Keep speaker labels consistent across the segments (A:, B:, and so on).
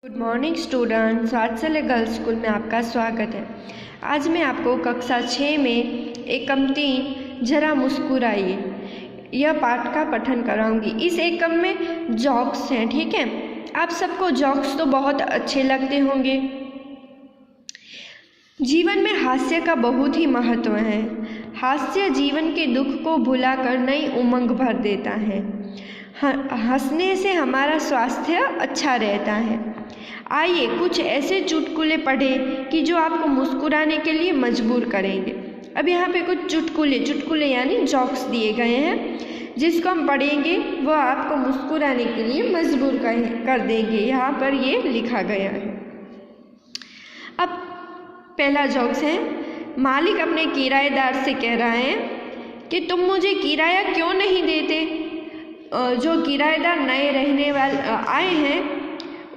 A: Good morning students, वात्सल्य girls school में आपका स्वागत है। आज मैं आपको कक्षा 6 में एकम 3 जरा मुस्कुराइए यह पाठ का पठन कराऊंगी। इस एकम में जोक्स हैं, ठीक है। आप सबको जोक्स तो बहुत अच्छे लगते होंगे। जीवन में हास्य का बहुत ही महत्व है। हास्य जीवन के दुख को भुलाकर नई उमंग भर देता है। हंसने से हमारा स्वास्थ्य अच्छा रहता है। आइए कुछ ऐसे चुटकुले पढ़ें कि जो आपको मुस्कुराने के लिए मजबूर करेंगे। अब यहाँ पे कुछ चुटकुले यानी जोक्स दिए गए हैं, जिसको हम पढ़ेंगे वह आपको मुस्कुराने के लिए मजबूर कर देंगे। यहाँ पर ये लिखा गया है। अब पहला जोक्स है, मालिक अपने किराएदार से कह रहा है कि तुम मुझे किराया क्यों नहीं देते। जो किराएदार नए रहने वाले आए हैं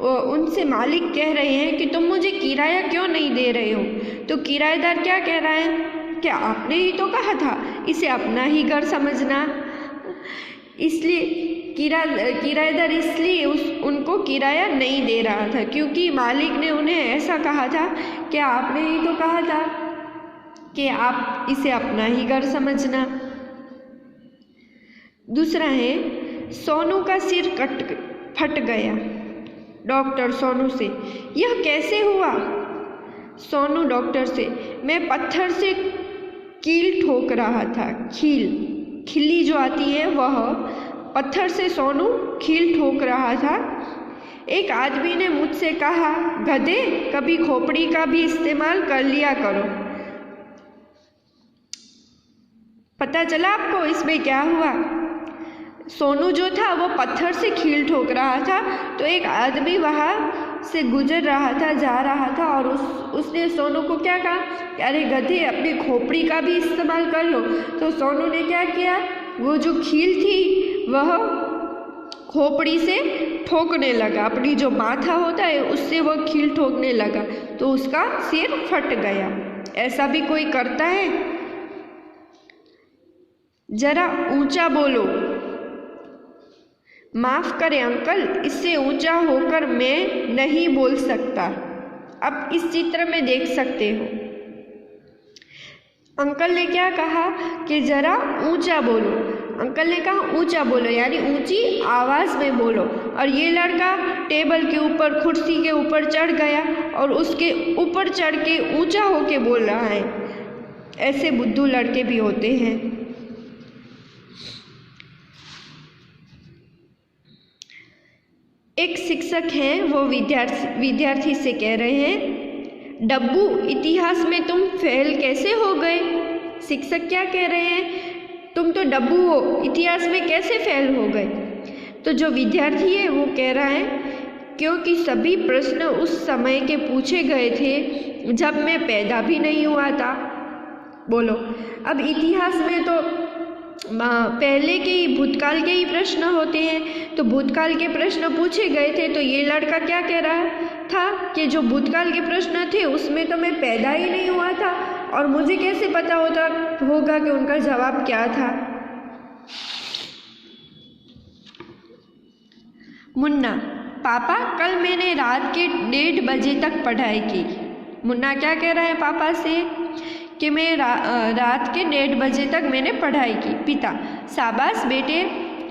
A: उनसे मालिक कह रहे हैं कि तुम मुझे किराया क्यों नहीं दे रहे हो। तो किराएदार क्या कह रहा है कि आपने ही तो कहा था इसे अपना ही घर समझना। इसलिए किराएदार इसलिए उनको किराया नहीं दे रहा था, क्योंकि मालिक ने उन्हें ऐसा कहा था कि आपने ही तो कहा था कि आप इसे अपना ही घर समझना। दूसरा है, सोनू का सिर फट गया। डॉक्टर सोनू से, यह कैसे हुआ। सोनू डॉक्टर से, मैं पत्थर से कील ठोक रहा था। खिल्ली जो आती है वह पत्थर से सोनू कील ठोक रहा था। एक आदमी ने मुझसे कहा, गधे कभी खोपड़ी का भी इस्तेमाल कर लिया करो। पता चला आपको इसमें क्या हुआ। सोनू जो था वो पत्थर से कील ठोक रहा था, तो एक आदमी वहाँ से गुजर रहा था, जा रहा था, और उसने सोनू को क्या कहा, अरे गधे अपनी खोपड़ी का भी इस्तेमाल कर लो। तो सोनू ने क्या किया, वो जो कील थी वह खोपड़ी से ठोकने लगा, अपनी जो माथा होता है उससे वह कील ठोकने लगा, तो उसका सिर फट गया। ऐसा भी कोई करता है। जरा ऊंचा बोलो। माफ़ करें अंकल, इससे ऊंचा होकर मैं नहीं बोल सकता। अब इस चित्र में देख सकते हो, अंकल ने क्या कहा कि जरा ऊंचा बोलो। अंकल ने कहा ऊंचा बोलो यानी ऊंची आवाज़ में बोलो, और ये लड़का टेबल के ऊपर, कुर्सी के ऊपर चढ़ गया और उसके ऊपर चढ़ के ऊंचा होके बोल रहा है। ऐसे बुद्धू लड़के भी होते हैं। एक शिक्षक हैं, वो विद्यार्थी से कह रहे हैं, डब्बू इतिहास में तुम फेल कैसे हो गए। शिक्षक क्या कह रहे हैं, तुम तो डब्बू हो, इतिहास में कैसे फेल हो गए। तो जो विद्यार्थी है वो कह रहा है, क्योंकि सभी प्रश्न उस समय के पूछे गए थे जब मैं पैदा भी नहीं हुआ था। बोलो, अब इतिहास में तो पहले के ही, भूतकाल के ही प्रश्न होते हैं, तो भूतकाल के प्रश्न पूछे गए थे। तो ये लड़का क्या कह रहा था कि जो भूतकाल के प्रश्न थे उसमें तो मैं पैदा ही नहीं हुआ था, और मुझे कैसे पता होगा कि उनका जवाब क्या था। मुन्ना, पापा कल मैंने रात के 1:30 बजे तक पढ़ाई की। मुन्ना क्या कह रहा है पापा से कि मैं रात के 1:30 बजे तक मैंने पढ़ाई की। पिता, शाबाश बेटे,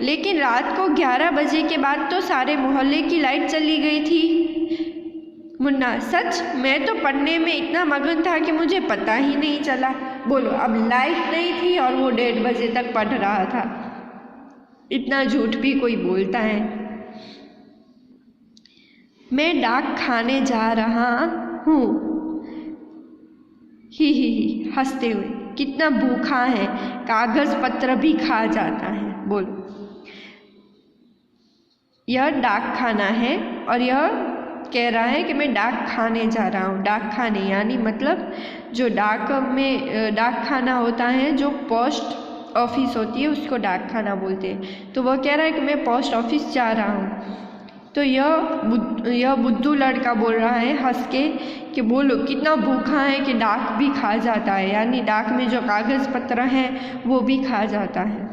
A: लेकिन रात को 11 बजे के बाद तो सारे मोहल्ले की लाइट चली गई थी। मुन्ना, सच, मैं तो पढ़ने में इतना मगन था कि मुझे पता ही नहीं चला। बोलो, अब लाइट नहीं थी और वो 1:30 बजे तक पढ़ रहा था। इतना झूठ भी कोई बोलता है। मैं डाक खाने जा रहा हूँ। ही हंसते हुए, कितना भूखा है, कागज पत्र भी खा जाता है। बोलो, यह डाक खाना है और यह कह रहा है कि मैं डाक खाने जा रहा हूँ। डाक खाने यानी मतलब जो डाक खाना होता है, जो पोस्ट ऑफिस होती है उसको डाक खाना बोलते हैं। तो वह कह रहा है कि मैं पोस्ट ऑफिस जा रहा हूँ। तो यह बुद्धू लड़का बोल रहा है हंस के कि बोलो, कितना भूखा है कि डाक भी खा जाता है, यानी डाक में जो कागज़ पत्र हैं वो भी खा जाता है।